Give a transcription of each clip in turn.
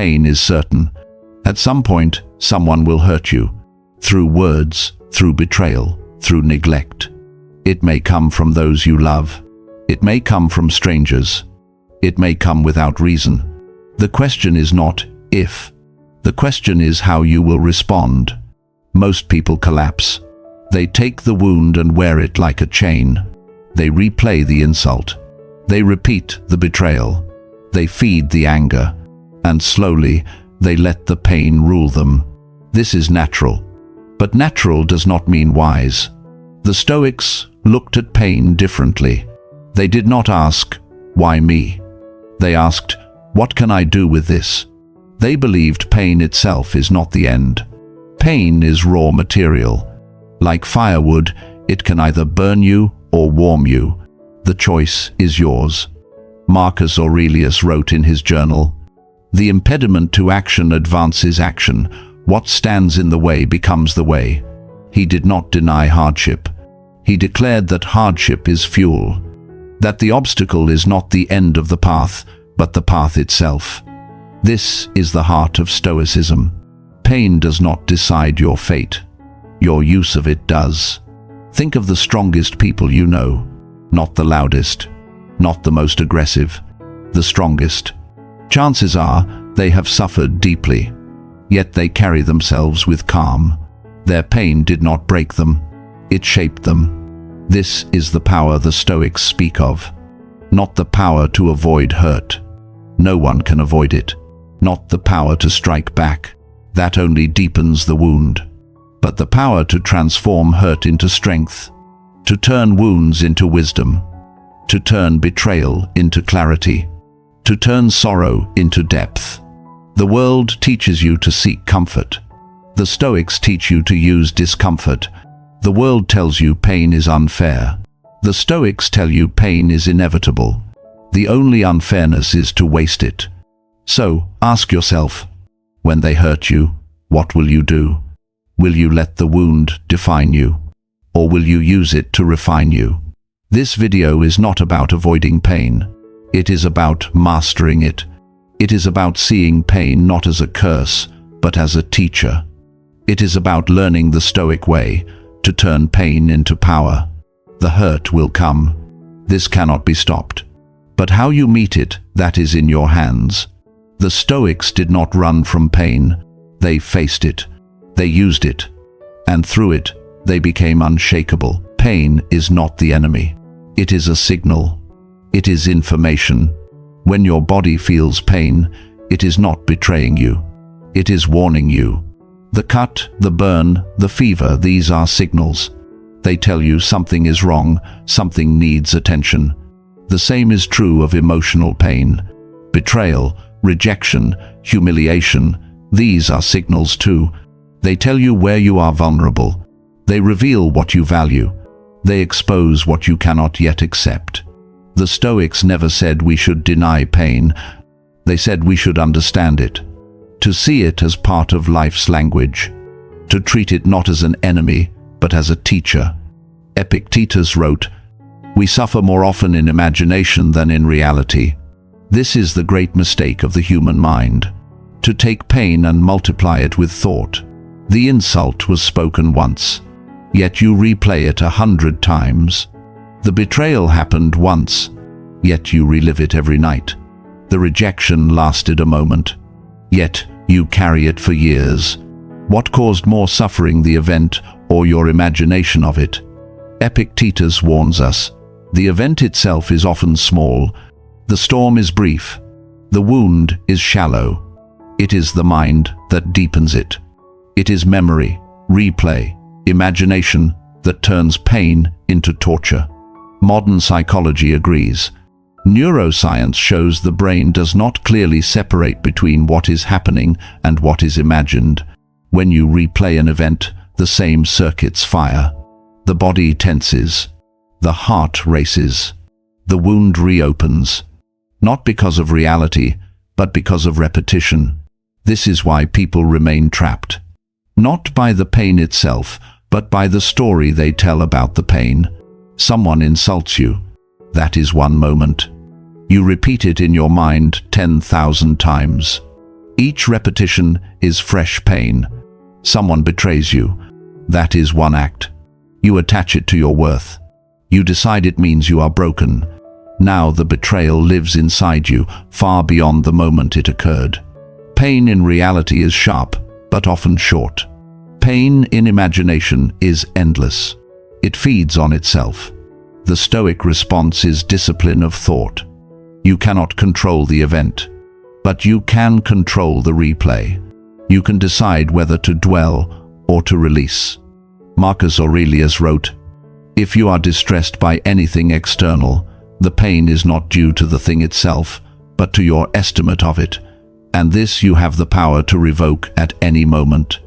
pain is certain. At some point, someone will hurt you. Through words, through betrayal, through neglect. It may come from those you love. It may come from strangers. It may come without reason. The question is not if. The question is how you will respond. Most people collapse. They take the wound and wear it like a chain. They replay the insult. They repeat the betrayal. They feed the anger. And slowly, they let the pain rule them. This is natural. But natural does not mean wise. The Stoics looked at pain differently. They did not ask, "Why me?" They asked, "What can I do with this?" They believed pain itself is not the end. Pain is raw material. Like firewood, it can either burn you or warm you. The choice is yours. Marcus Aurelius wrote in his journal, "The impediment to action advances action. What stands in the way becomes the way." He did not deny hardship. He declared that hardship is fuel, that the obstacle is not the end of the path, but the path itself. This is the heart of Stoicism. Pain does not decide your fate. Your use of it does. Think of the strongest people you know. Not the loudest, not the most aggressive, the strongest. Chances are they have suffered deeply, yet they carry themselves with calm. Their pain did not break them, it shaped them. This is the power the Stoics speak of. Not the power to avoid hurt. No one can avoid it. Not the power to strike back. That only deepens the wound. But the power to transform hurt into strength. To turn wounds into wisdom. To turn betrayal into clarity. To turn sorrow into depth. The world teaches you to seek comfort. The Stoics teach you to use discomfort. The world tells you pain is unfair. The Stoics tell you pain is inevitable. The only unfairness is to waste it. So, ask yourself, when they hurt you, what will you do? Will you let the wound define you? Or will you use it to refine you? This video is not about avoiding pain. It is about mastering it. It is about seeing pain not as a curse, but as a teacher. It is about learning the Stoic way, to turn pain into power. The hurt will come. This cannot be stopped. But how you meet it, that is in your hands. The Stoics did not run from pain. They faced it. They used it. And through it, they became unshakable. Pain is not the enemy. It is a signal. It is information. When your body feels pain, it is not betraying you. It is warning you. The cut, the burn, the fever, these are signals. They tell you something is wrong, something needs attention. The same is true of emotional pain. Betrayal, rejection, humiliation, these are signals too. They tell you where you are vulnerable. They reveal what you value. They expose what you cannot yet accept. The Stoics never said we should deny pain. They said we should understand it. To see it as part of life's language. To treat it not as an enemy, but as a teacher. Epictetus wrote, "We suffer more often in imagination than in reality." This is the great mistake of the human mind. To take pain and multiply it with thought. The insult was spoken once, yet you replay it 100 times. The betrayal happened once, yet you relive it every night. The rejection lasted a moment, yet you carry it for years. What caused more suffering, the event or your imagination of it? Epictetus warns us, the event itself is often small, the storm is brief, the wound is shallow. It is the mind that deepens it. It is memory, replay, imagination that turns pain into torture. Modern psychology agrees. Neuroscience shows the brain does not clearly separate between what is happening and what is imagined. When you replay an event, the same circuits fire. The body tenses. The heart races. The wound reopens. Not because of reality, but because of repetition. This is why people remain trapped. Not by the pain itself, but by the story they tell about the pain. Someone insults you. That is one moment. You repeat it in your mind 10,000 times. Each repetition is fresh pain. Someone betrays you. That is one act. You attach it to your worth. You decide it means you are broken. Now the betrayal lives inside you, far beyond the moment it occurred. Pain in reality is sharp, but often short. Pain in imagination is endless. It feeds on itself. The Stoic response is discipline of thought. You cannot control the event, but you can control the replay. You can decide whether to dwell or to release. Marcus Aurelius wrote, "If you are distressed by anything external, the pain is not due to the thing itself, but to your estimate of it, and this you have the power to revoke at any moment.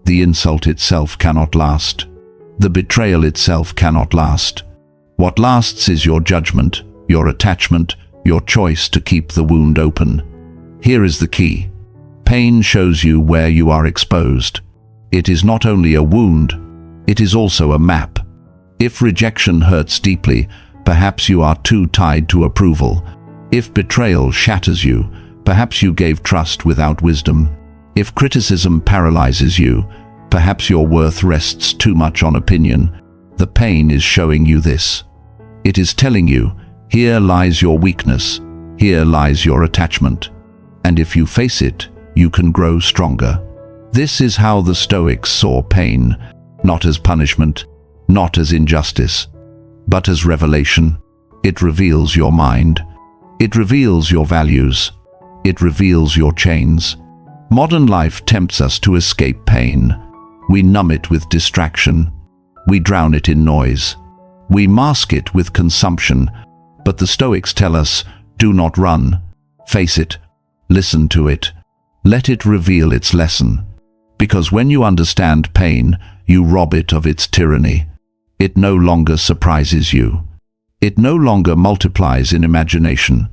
The insult itself cannot last. The betrayal itself cannot last. What lasts is your judgment, your attachment, your choice to keep the wound open. Here is the key. Pain shows you where you are exposed. It is not only a wound, it is also a map. If rejection hurts deeply, perhaps you are too tied to approval. If betrayal shatters you, perhaps you gave trust without wisdom. If criticism paralyzes you, perhaps your worth rests too much on opinion. The pain is showing you this. It is telling you, here lies your weakness, here lies your attachment. And if you face it, you can grow stronger. This is how the Stoics saw pain, not as punishment, not as injustice, but as revelation. It reveals your mind. It reveals your values. It reveals your chains. Modern life tempts us to escape pain. We numb it with distraction. We drown it in noise. We mask it with consumption. But the Stoics tell us, do not run. Face it. Listen to it. Let it reveal its lesson. Because when you understand pain, you rob it of its tyranny. It no longer surprises you. It no longer multiplies in imagination.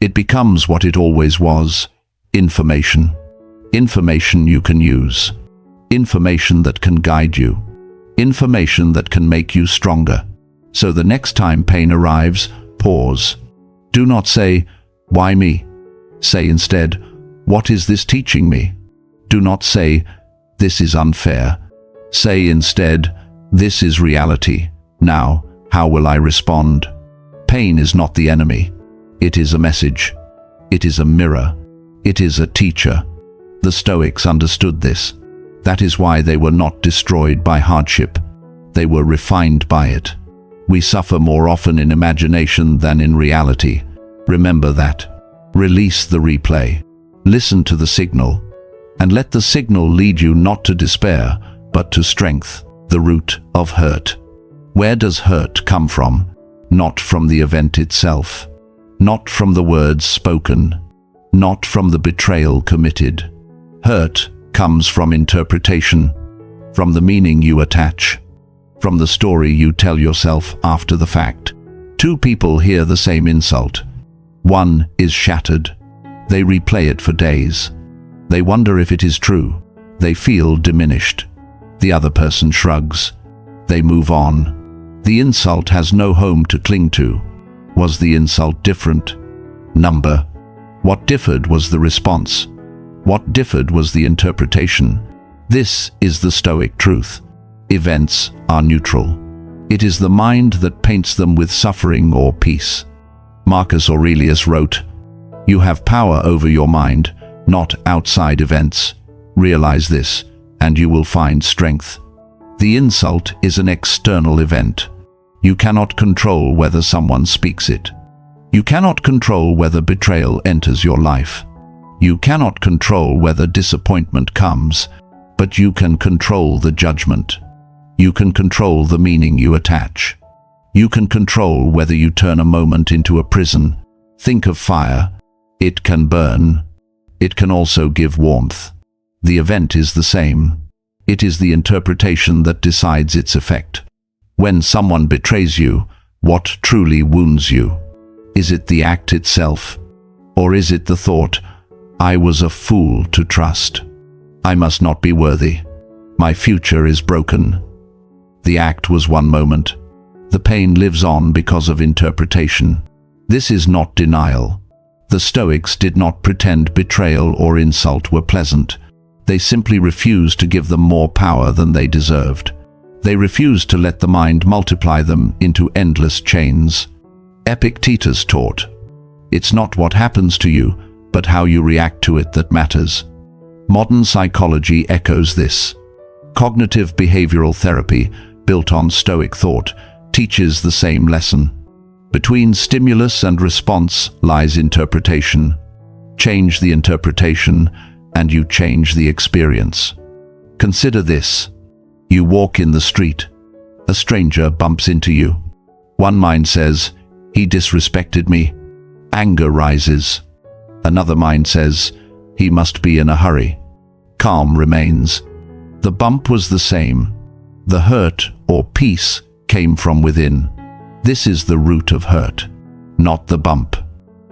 It becomes what it always was: information. Information you can use. Information that can guide you. Information that can make you stronger. So the next time pain arrives, pause. Do not say, "Why me?" Say instead, "What is this teaching me?" Do not say, "This is unfair." Say instead, "This is reality. Now, how will I respond?" Pain is not the enemy. It is a message. It is a mirror. It is a teacher. The Stoics understood this. That is why they were not destroyed by hardship. They were refined by it. We suffer more often in imagination than in reality. Remember that. Release the replay. Listen to the signal. And let the signal lead you not to despair, but to strength, the root of hurt. Where does hurt come from? Not from the event itself. Not from the words spoken. Not from the betrayal committed. Hurt comes from interpretation, from the meaning you attach, from the story you tell yourself after the fact. Two people hear the same insult. One is shattered. They replay it for days. They wonder if it is true. They feel diminished. The other person shrugs. They move on. The insult has no home to cling to. Was the insult different? Number. What differed was the response. What differed was the interpretation. This is the Stoic truth. Events are neutral. It is the mind that paints them with suffering or peace. Marcus Aurelius wrote, "You have power over your mind, not outside events. Realize this, and you will find strength." The insult is an external event. You cannot control whether someone speaks it. You cannot control whether betrayal enters your life. You cannot control whether disappointment comes, but you can control the judgment. You can control the meaning you attach. You can control whether you turn a moment into a prison. Think of fire. It can burn. It can also give warmth. The event is the same. It is the interpretation that decides its effect. When someone betrays you, what truly wounds you? Is it the act itself? Or is it the thought, "I was a fool to trust. I must not be worthy. My future is broken"? The act was one moment. The pain lives on because of interpretation. This is not denial. The Stoics did not pretend betrayal or insult were pleasant. They simply refused to give them more power than they deserved. They refused to let the mind multiply them into endless chains. Epictetus taught, "It's not what happens to you, but how you react to it that matters." Modern psychology echoes this. Cognitive behavioral therapy, built on Stoic thought, teaches the same lesson. Between stimulus and response lies interpretation. Change the interpretation, and you change the experience. Consider this. You walk in the street. A stranger bumps into you. One mind says, "He disrespected me." Anger rises. Another mind says, "He must be in a hurry." Calm remains. The bump was the same. The hurt or peace came from within. This is the root of hurt. Not the bump,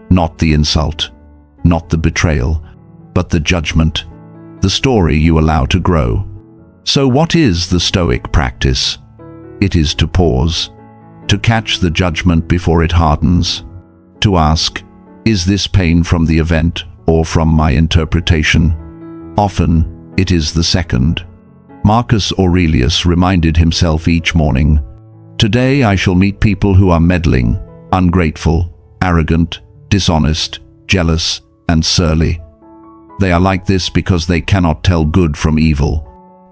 not the insult, not the betrayal, but the judgment, the story you allow to grow. So what is the Stoic practice? It is to pause, to catch the judgment before it hardens, to ask, is this pain from the event or from my interpretation? Often, it is the second. Marcus Aurelius reminded himself each morning, "Today I shall meet people who are meddling, ungrateful, arrogant, dishonest, jealous, and surly. They are like this because they cannot tell good from evil."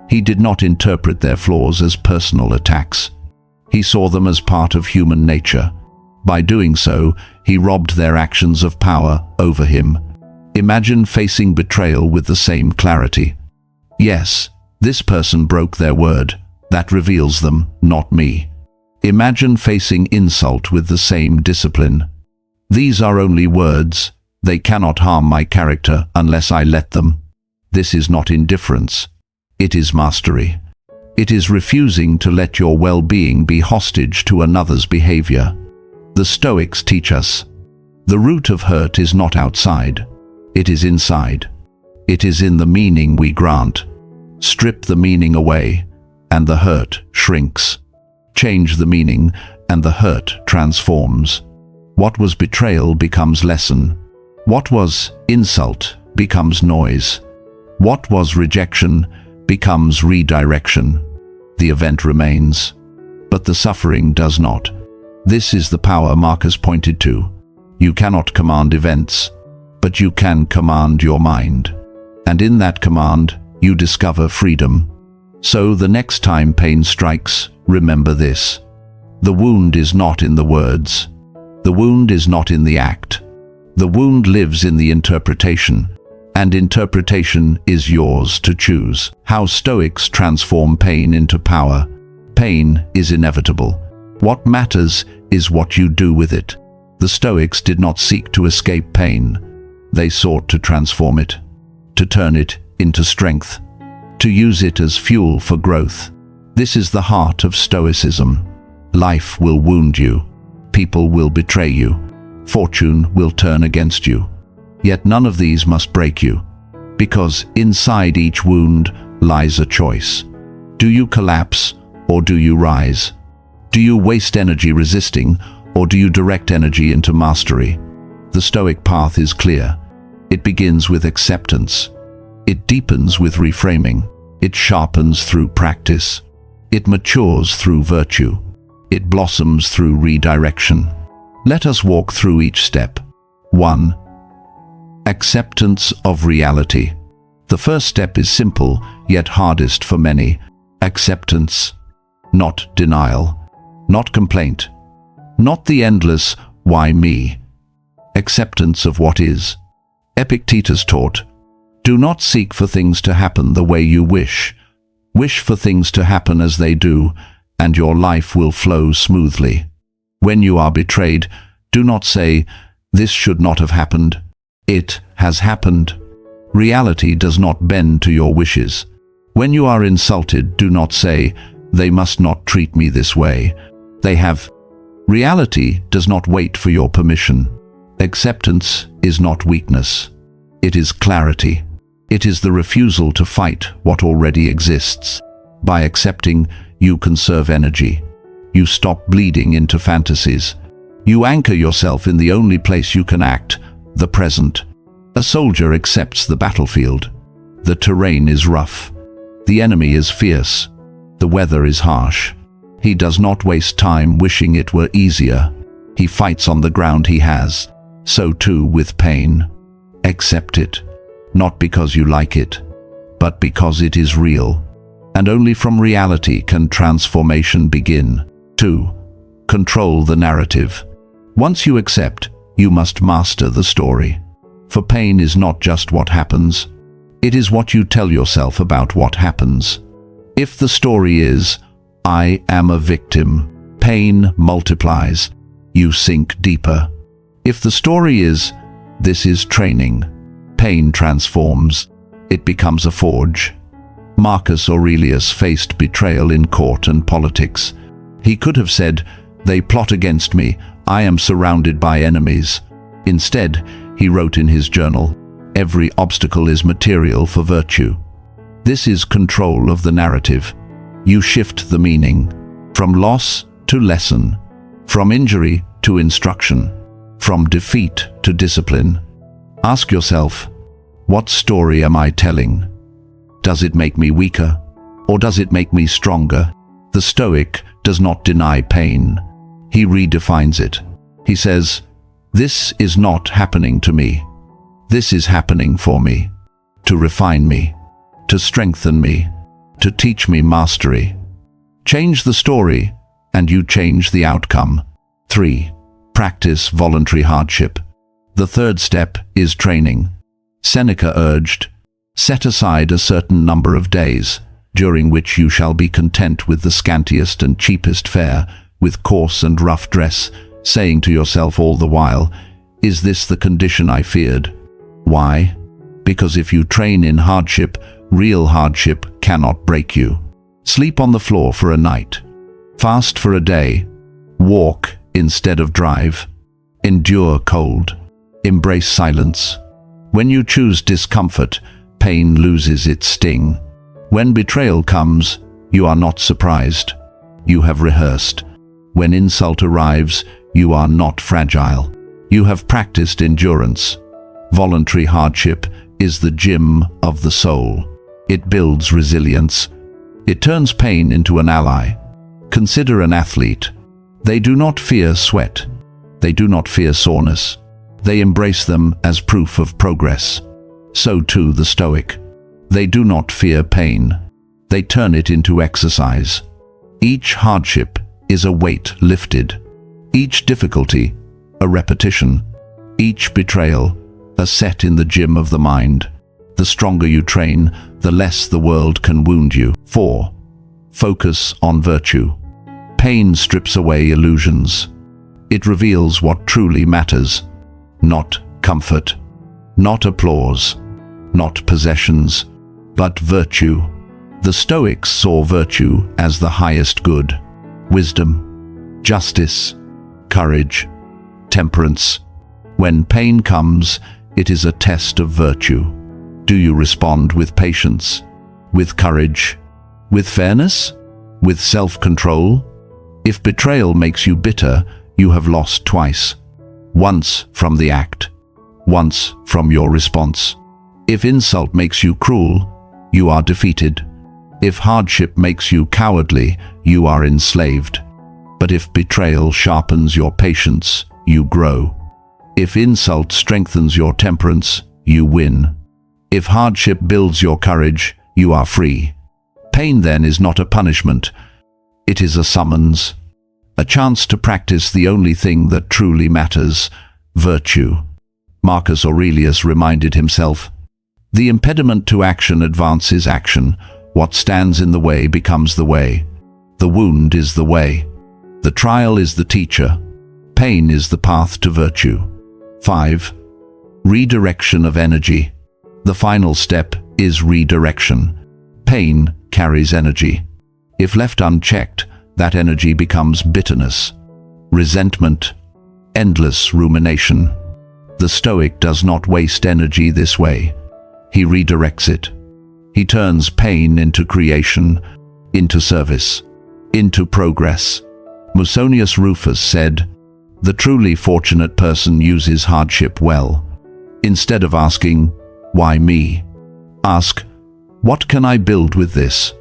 He did not interpret their flaws as personal attacks. He saw them as part of human nature. By doing so, he robbed their actions of power over him. Imagine facing betrayal with the same clarity. Yes, this person broke their word. That reveals them, not me. Imagine facing insult with the same discipline. These are only words. They cannot harm my character unless I let them. This is not indifference. It is mastery. It is refusing to let your well-being be hostage to another's behavior. The Stoics teach us, the root of hurt is not outside. It is inside. It is in the meaning we grant. Strip the meaning away, and the hurt shrinks. Change the meaning, and the hurt transforms. What was betrayal becomes lesson. What was insult becomes noise. What was rejection becomes redirection. The event remains, but the suffering does not. This is the power Marcus pointed to. You cannot command events, but you can command your mind. And in that command, you discover freedom. So the next time pain strikes, remember this. The wound is not in the words. The wound is not in the act. The wound lives in the interpretation, and interpretation is yours to choose. How Stoics transform pain into power. Pain is inevitable. What matters is what you do with it. The Stoics did not seek to escape pain. They sought to transform it, to turn it into strength, to use it as fuel for growth. This is the heart of Stoicism. Life will wound you. People will betray you. Fortune will turn against you. Yet none of these must break you, because inside each wound lies a choice. Do you collapse or do you rise? Do you waste energy resisting or do you direct energy into mastery? The Stoic path is clear. It begins with acceptance. It deepens with reframing. It sharpens through practice. It matures through virtue. It blossoms through redirection. Let us walk through each step. 1. Acceptance of reality. The first step is simple, yet hardest for many. Acceptance, not denial, not complaint, not the endless "why me?" Acceptance of what is. Epictetus taught, do not seek for things to happen the way you wish. Wish for things to happen as they do, and your life will flow smoothly. When you are betrayed, do not say, this should not have happened. It has happened. Reality does not bend to your wishes. When you are insulted, do not say, they must not treat me this way. They have. Reality does not wait for your permission. Acceptance is not weakness. It is clarity. It is the refusal to fight what already exists. By accepting, you conserve energy. You stop bleeding into fantasies. You anchor yourself in the only place you can act, the present. A soldier accepts the battlefield. The terrain is rough. The enemy is fierce. The weather is harsh. He does not waste time wishing it were easier. He fights on the ground he has. So too with pain. Accept it, not because you like it, but because it is real. And only from reality can transformation begin. 2. Control the narrative. Once you accept, you must master the story. For pain is not just what happens. It is what you tell yourself about what happens. If the story is, I am a victim, pain multiplies. You sink deeper. If the story is, this is training, pain transforms. It becomes a forge. Marcus Aurelius faced betrayal in court and politics. He could have said, they plot against me, I am surrounded by enemies. Instead, he wrote in his journal, every obstacle is material for virtue. This is control of the narrative. You shift the meaning, from loss to lesson, from injury to instruction, from defeat to discipline. Ask yourself, what story am I telling? Does it make me weaker, or does it make me stronger? The Stoic does not deny pain. He redefines it. He says, this is not happening to me. This is happening for me, to refine me, to strengthen me, to teach me mastery. Change the story, and you change the outcome. 3. Practice voluntary hardship. The third step is training. Seneca urged, set aside a certain number of days, during which you shall be content with the scantiest and cheapest fare, with coarse and rough dress, saying to yourself all the while, is this the condition I feared? Why? Because if you train in hardship, real hardship cannot break you. Sleep on the floor for a night. Fast for a day. Walk instead of drive. Endure cold. Embrace silence. When you choose discomfort, pain loses its sting. When betrayal comes, you are not surprised. You have rehearsed. When insult arrives, you are not fragile. You have practiced endurance. Voluntary hardship is the gym of the soul. It builds resilience. It turns pain into an ally. Consider an athlete. They do not fear sweat. They do not fear soreness. They embrace them as proof of progress. So too the Stoic. They do not fear pain. They turn it into exercise. Each hardship is a weight lifted. Each difficulty, a repetition. Each betrayal, a set in the gym of the mind. The stronger you train, the less the world can wound you. 4. Focus on virtue. Pain strips away illusions. It reveals what truly matters. Not comfort, not applause, not possessions, but virtue. The Stoics saw virtue as the highest good. Wisdom, justice, courage, temperance. When pain comes, it is a test of virtue. Do you respond with patience, with courage, with fairness, with self-control? If betrayal makes you bitter, you have lost twice. Once from the act, once from your response. If insult makes you cruel, you are defeated. If hardship makes you cowardly, you are enslaved. But if betrayal sharpens your patience, you grow. If insult strengthens your temperance, you win. If hardship builds your courage, you are free. Pain then is not a punishment. It is a summons. A chance to practice the only thing that truly matters, virtue. Marcus Aurelius reminded himself, the impediment to action advances action. What stands in the way becomes the way. The wound is the way. The trial is the teacher. Pain is the path to virtue. 5. Redirection of energy. The final step is redirection. Pain carries energy. If left unchecked, that energy becomes bitterness, resentment, endless rumination. The Stoic does not waste energy this way. He redirects it. He turns pain into creation, into service, into progress. Musonius Rufus said, the truly fortunate person uses hardship well. Instead of asking, "Why me?" ask, "What can I build with this?"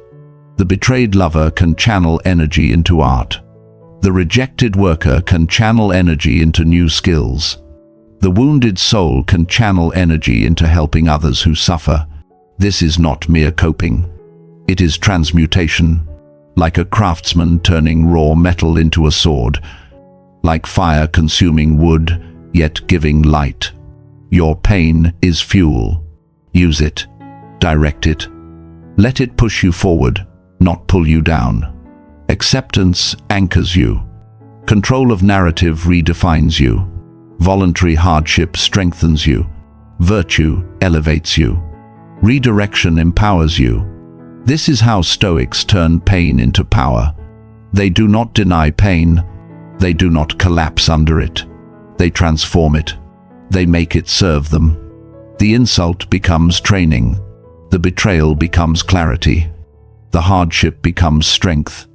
The betrayed lover can channel energy into art. The rejected worker can channel energy into new skills. The wounded soul can channel energy into helping others who suffer. This is not mere coping. It is transmutation, like a craftsman turning raw metal into a sword, like fire consuming wood, yet giving light. Your pain is fuel. Use it. Direct it. Let it push you forward, not pull you down. Acceptance anchors you. Control of narrative redefines you. Voluntary hardship strengthens you. Virtue elevates you. Redirection empowers you. This is how Stoics turn pain into power. They do not deny pain. They do not collapse under it. They transform it. They make it serve them. The insult becomes training. The betrayal becomes clarity. The hardship becomes strength.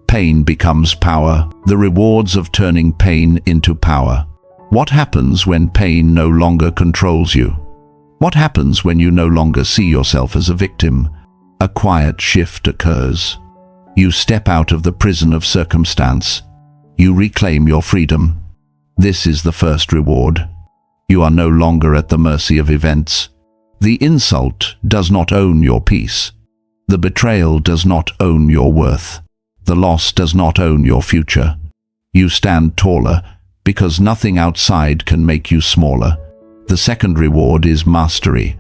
Pain becomes power. The rewards of turning pain into power. What happens when pain no longer controls you? What happens when you no longer see yourself as a victim? A quiet shift occurs. You step out of the prison of circumstance. You reclaim your freedom. This is the first reward. You are no longer at the mercy of events. The insult does not own your peace. The betrayal does not own your worth. The loss does not own your future. You stand taller because nothing outside can make you smaller. The second reward is mastery.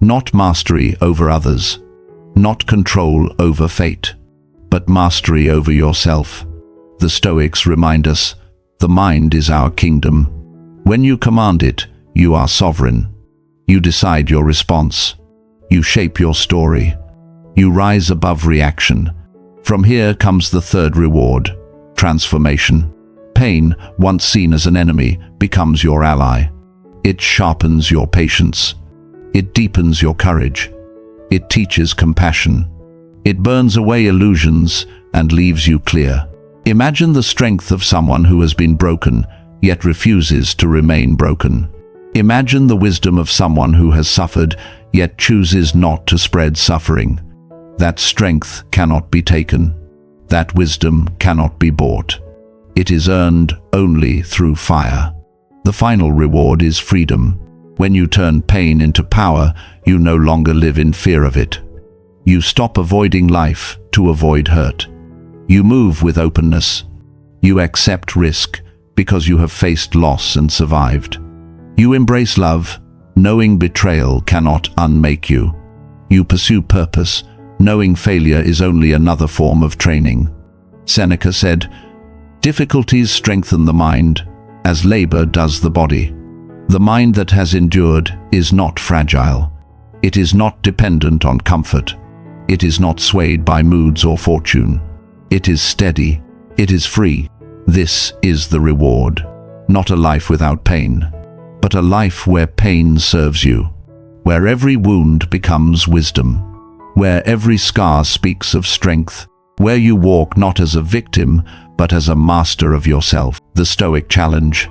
Not mastery over others, not control over fate, but mastery over yourself. The Stoics remind us, the mind is our kingdom. When you command it, you are sovereign. You decide your response. You shape your story. You rise above reaction. From here comes the third reward, transformation. Pain, once seen as an enemy, becomes your ally. It sharpens your patience. It deepens your courage. It teaches compassion. It burns away illusions and leaves you clear. Imagine the strength of someone who has been broken, yet refuses to remain broken. Imagine the wisdom of someone who has suffered, yet chooses not to spread suffering. That strength cannot be taken. That wisdom cannot be bought. It is earned only through fire. The final reward is freedom. When you turn pain into power, you no longer live in fear of it. You stop avoiding life to avoid hurt. You move with openness. You accept risk because you have faced loss and survived. You embrace love, knowing betrayal cannot unmake you. You pursue purpose, knowing failure is only another form of training. Seneca said, "Difficulties strengthen the mind, as labor does the body." The mind that has endured is not fragile. It is not dependent on comfort. It is not swayed by moods or fortune. It is steady. It is free. This is the reward. Not a life without pain, but a life where pain serves you, where every wound becomes wisdom, where every scar speaks of strength, where you walk not as a victim, but as a master of yourself. The Stoic challenge.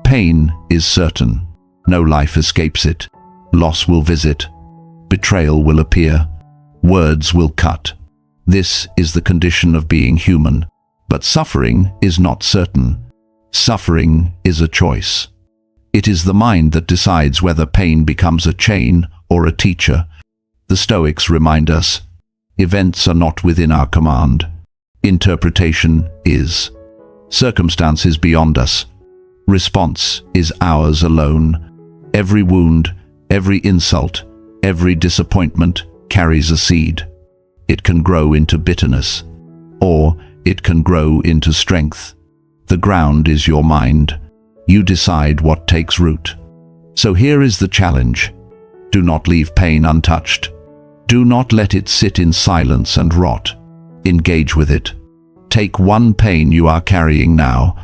Pain is certain. No life escapes it. Loss will visit. Betrayal will appear. Words will cut. This is the condition of being human. But suffering is not certain. Suffering is a choice. It is the mind that decides whether pain becomes a chain or a teacher. The Stoics remind us, events are not within our command. Interpretation is. Circumstance is beyond us. Response is ours alone. Every wound, every insult, every disappointment carries a seed. It can grow into bitterness, or it can grow into strength. The ground is your mind. You decide what takes root. So here is the challenge. Do not leave pain untouched. Do not let it sit in silence and rot. Engage with it. Take one pain you are carrying now.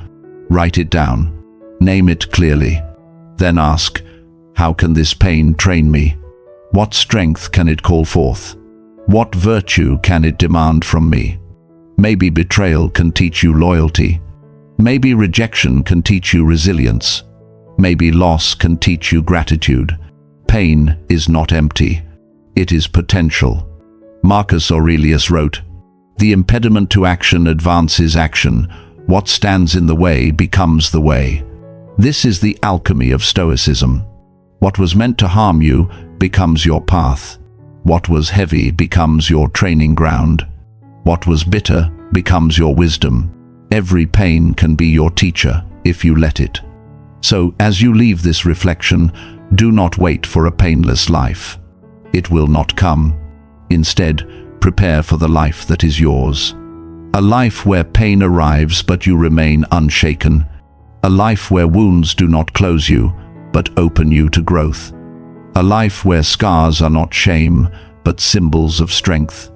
Write it down. Name it clearly. Then ask, how can this pain train me? What strength can it call forth? What virtue can it demand from me? Maybe betrayal can teach you loyalty. Maybe rejection can teach you resilience. Maybe loss can teach you gratitude. Pain is not empty. It is potential. Marcus Aurelius wrote, "The impediment to action advances action. What stands in the way becomes the way." This is the alchemy of Stoicism. What was meant to harm you becomes your path. What was heavy becomes your training ground. What was bitter becomes your wisdom. Every pain can be your teacher if you let it. So, as you leave this reflection, do not wait for a painless life. It will not come. Instead, prepare for the life that is yours. A life where pain arrives but you remain unshaken. A life where wounds do not close you, but open you to growth. A life where scars are not shame, but symbols of strength.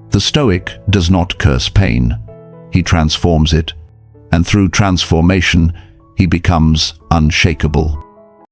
The Stoic does not curse pain. He transforms it, and through transformation, he becomes unshakable.